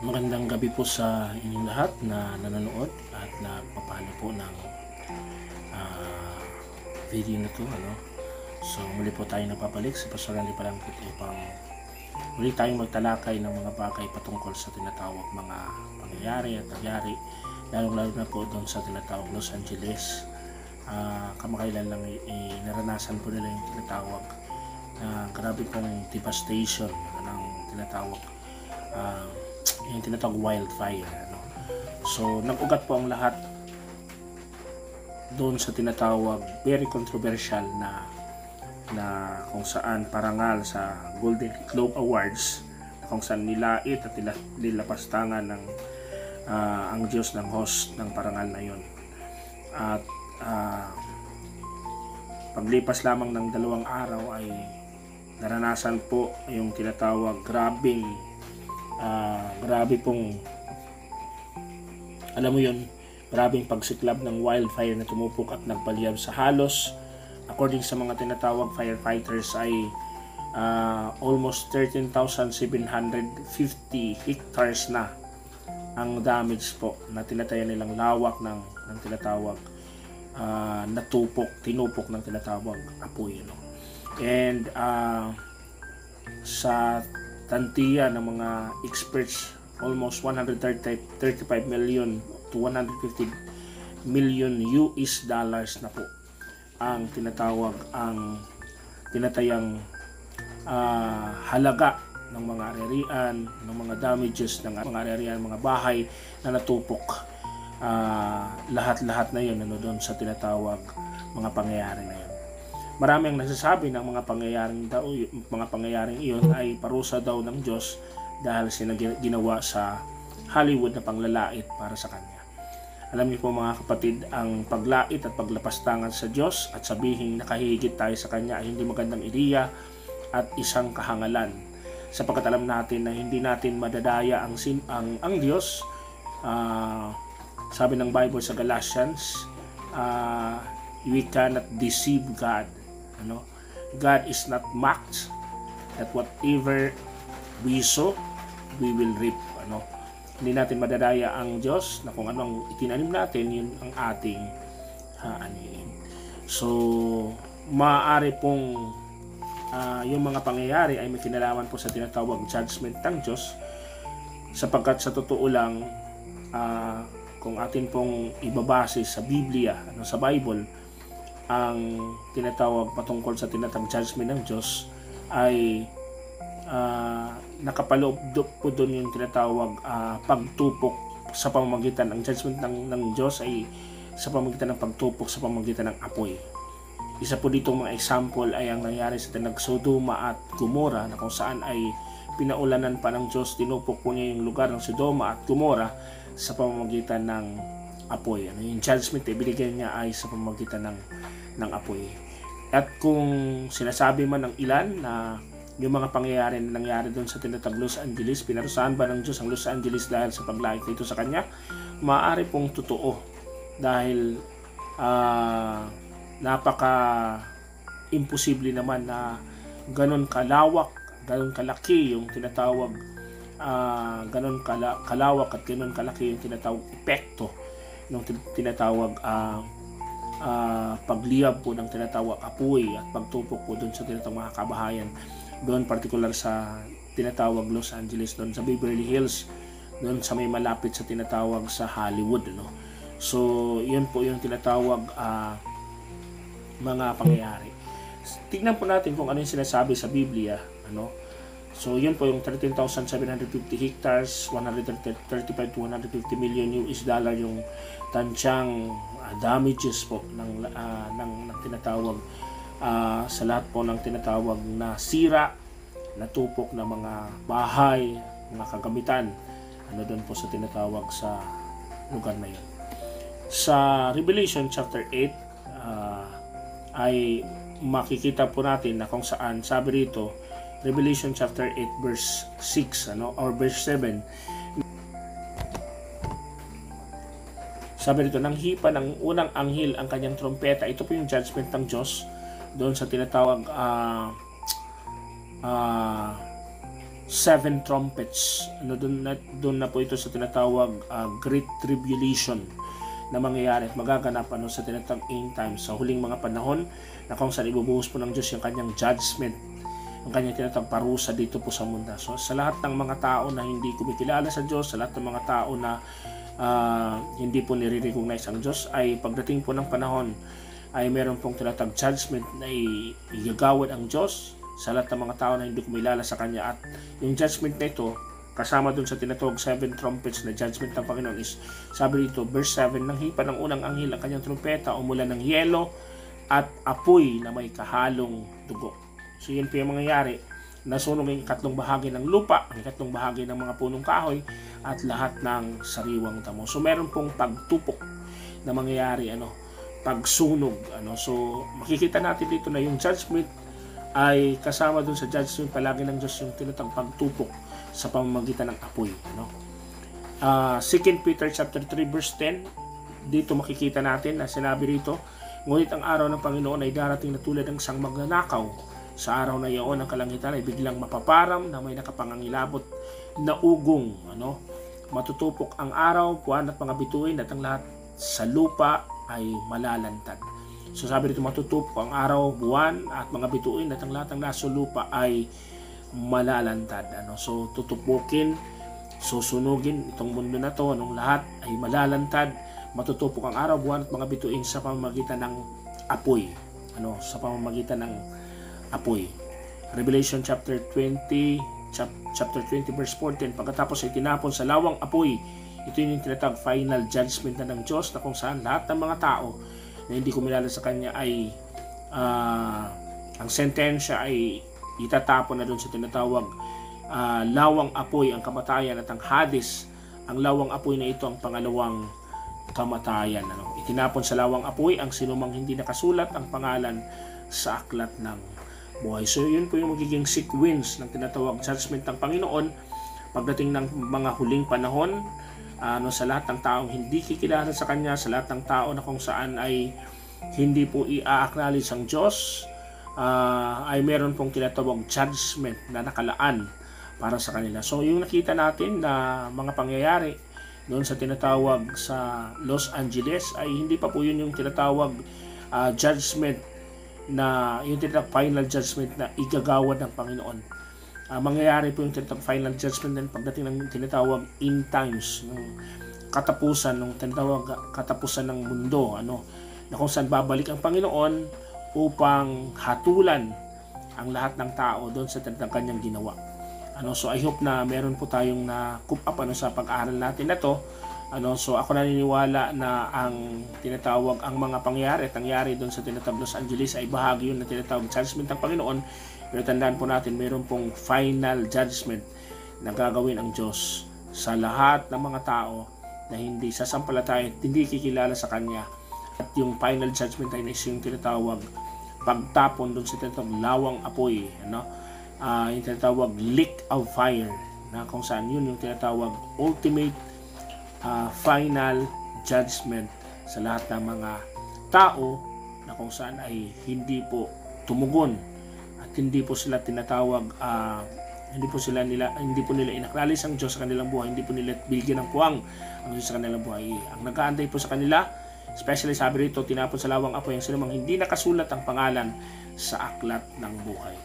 Magandang gabi po sa inyong lahat na nanonood at nagpapalo po ng video na to. So muli po tayo napapalik sa Pastor Randy Palangkit upang muli tayong magtalakay ng mga bagay patungkol sa tinatawag mga pangyayari at nangyari, lalo na po doon sa tinatawag Los Angeles. Kamakailan lang naranasan po nila yung tinatawag grabe pong devastation ng tinatawag yung tinatawag wildfire. So nag-ugat po ang lahat doon sa tinatawag very controversial na kung saan parangal sa Golden Globe Awards, kung saan nilait at nilapastangan ng ang Diyos ng host ng parangal na yon. At paglipas lamang ng 2 araw ay naranasan po yung tinatawag grabe pong grabing pagsiklab ng wildfire na tumupok at nagpaliyab sa halos, according sa mga tinatawag firefighters, ay almost 13,750 hectares na ang damage po na tinatayan nilang lawak ng tinatawag tinupok ng tinatawag apoy. And sa tantiya ng mga experts, almost 135 million to 150 million US dollars na po ang tinatayang halaga ng mga ari-arian, ng mga damages ng mga ari-arian, mga bahay na natupok. Lahat-lahat na yun doon sa tinatawag mga pangyayari na yun. Marami ang nagsasabi ng mga pangyayaring iyon ay parusa daw ng Diyos dahil ginawa sa Hollywood na panglalait para sa Kanya. Alam niyo po mga kapatid, ang paglait at paglapastangan sa Diyos at sabihing nakahigit tayo sa Kanya ay hindi magandang ideya at isang kahangalan, sapagkat alam natin na hindi natin madadaya ang Diyos. Sabi ng Bible sa Galatians, we cannot deceive God. God is not mocked, that whatever we sow, we will reap. Hindi natin madadaya ang Diyos na kung anong itinanim natin, yun ang ating haanihin. So, maaari pong yung mga pangyayari ay may kinalaman po sa tinatawag judgment ng Diyos, sapagkat sa totoo lang, kung atin pong ibabase sa Biblia, sa Bible, ang tinatawag patungkol sa tinatawag judgment ng Diyos ay nakapaloob po doon yung tinatawag pagtupok sa pamamagitan ng judgment ng Diyos ay sa pamamagitan ng pagtupok sa pamamagitan ng apoy. Isa po dito mga example ay ang nangyari sa tinatawag Sodoma at Gomora, na kung saan ay pinaulanan pa ng Diyos, tinupok po niya yung lugar ng Sodoma at Gomora sa pamamagitan ng apoy. Yung judgment ay binigay niya ay sa pamamagitan ng apoy. At kung sinasabi man ng ilan na yung mga pangyayari na nangyari doon sa tinatawag Los Angeles, pinarusahan ba ng Diyos ang Los Angeles dahil sa paglait nito sa Kanya? Maaari pong totoo, dahil napaka imposible naman na ganon kalawak, ganon kalaki yung tinatawag ganon kalawak at ganon kalaki yung tinatawag epekto ng tinatawag pagliyab po ng tinatawag apoy at pagtupok po doon sa tinatawag mga kabahayan doon, particular sa tinatawag Los Angeles, doon sa Beverly Hills, doon sa may malapit sa tinatawag sa Hollywood. So yun po yung tinatawag mga pangyayari. Tignan po natin kung ano yung sinasabi sa Biblia. So yun po yung 13,750 hectares, 135 to 150 million US dollar yung tansyang damages po ng tinatawag sa lahat po ng tinatawag na sira, natupok na mga bahay, mga kagamitan doon po sa tinatawag sa lugar na yun. Sa Revelation chapter 8 ay makikita po natin na kung saan sabi rito, Revelation chapter 8 verse 6 or verse 7, sabi rito, nang hipa ng unang anghel ang kanyang trompeta. Ito po yung judgment ng Diyos doon sa tinatawag seven trumpets. Doon na po ito sa tinatawag Great Tribulation na mangyayari at magaganap sa tinatawag end times, sa huling mga panahon, na kung saan ibubuhos po ng Diyos yung kanyang judgment, ang kanyang tinatawag parusa dito po sa mundo. So sa lahat ng mga tao na hindi kumikilala sa Diyos, sa lahat ng mga tao na hindi po nire-recognize ang Diyos, ay pagdating po ng panahon ay meron pong tinatawag judgment na igagawad ang Diyos sa lahat ng mga tao na hindi kumilala sa Kanya. At yung judgment na ito, kasama dun sa tinatawag seven trumpets na judgment ng Panginoon, is sabi dito, verse 7, nang hipa ng unang anghel ang kanyang trumpeta, umulan ng yelo at apoy na may kahalong dugo. So yun po yung mangyayari. Nasunog ang ikatlong bahagi ng lupa, ang ikatlong bahagi ng mga punong kahoy, at lahat ng sariwang damo. So meron pong pagtupok na mangyayari, pagsunog. So makikita natin dito na yung judgment ay kasama dun sa judgment palagi ng Diyos yung tinatawag pagtupok sa pamamagitan ng apoy. 2 Peter chapter 3 verse 10, dito makikita natin na sinabi rito, ngunit ang araw ng Panginoon ay darating na tulad ng isang magnanakaw. Sa araw na iyon, ang kalangitan ay biglang mapaparam na may nakapangangilabot na ugong. Matutupok ang araw, buwan at mga bituin, at ang lahat sa lupa ay malalantad. So sabi dito, matutupok ang araw, buwan at mga bituin, at ang lahat ng nasa lupa ay malalantad. So tutupukin, susunugin itong mundo na to, lahat ay malalantad. Matutupok ang araw, buwan at mga bituin sa pamamagitan ng apoy. Sa pamamagitan ng apoy. Revelation chapter 20 verse 14, pagkatapos ay tinapon sa lawang apoy. Ito yung tinatawag final judgment na ng Diyos, na kung saan lahat ng mga tao na hindi kumilala sa Kanya ay ang sentensya ay itatapon na doon sa tinatawag lawang apoy, ang kamatayan, at ang Hades. Ang lawang apoy na ito ang pangalawang kamatayan. Itinapon sa lawang apoy ang sinumang hindi nakasulat ang pangalan sa aklat ng buhay. So yun po yung magiging sequence ng tinatawag judgment ng Panginoon pagdating ng mga huling panahon, sa lahat ng taong hindi kikilala sa Kanya, sa lahat ng tao na kung saan ay hindi po i-acknowledge ang Diyos, ay meron pong tinatawag judgment na nakalaan para sa kanila. So yung nakita natin na mga pangyayari doon sa tinatawag sa Los Angeles ay hindi pa po yun yung tinatawag judgment na yung tinatawag final judgment na igagawad ng Panginoon. Mangyayari po yung tinatawag final judgment din pagdating ng tinatawag end times, ng katapusan, ng tinatawag katapusan ng mundo, na kung saan babalik ang Panginoon upang hatulan ang lahat ng tao doon sa tinatawag kanyang ginawa. So I hope na meron po tayong na coop up sa pag-aaral natin na to. So ako naniniwala na ang tinatawag ang mga pangyayari at nangyari doon sa tinatawag Los Angeles ay bahagi yun na tinatawag judgment ng Panginoon. Pero tandaan po natin, meron pong final judgment na gagawin ang Diyos sa lahat ng mga tao na hindi sasampalataya at hindi kikilala sa Kanya. At yung final judgment ay yung tinatawag pagtapon doon sa tinatawag lawang apoy, yung tinatawag lake of fire, na kung saan yun yung tinatawag ultimate final judgment sa lahat ng mga tao na kung saan ay hindi po tumugon at hindi po sila tinatawag hindi po nila inacknowledge ang Diyos sa kanilang buhay, hindi po nila bigyan ng puwang ang Diyos sa kanilang buhay. Ang nag-aantay po sa kanila, especially sabi rito, tinapon sa lawang apoy ang sinumang hindi nakasulat ang pangalan sa aklat ng buhay.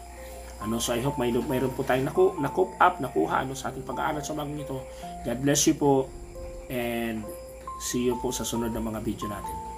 So I hope mayroon po tayong nakuha sa ating pag-aaral sa mga ito. God bless you po. And see you po sa sunod na mga video natin.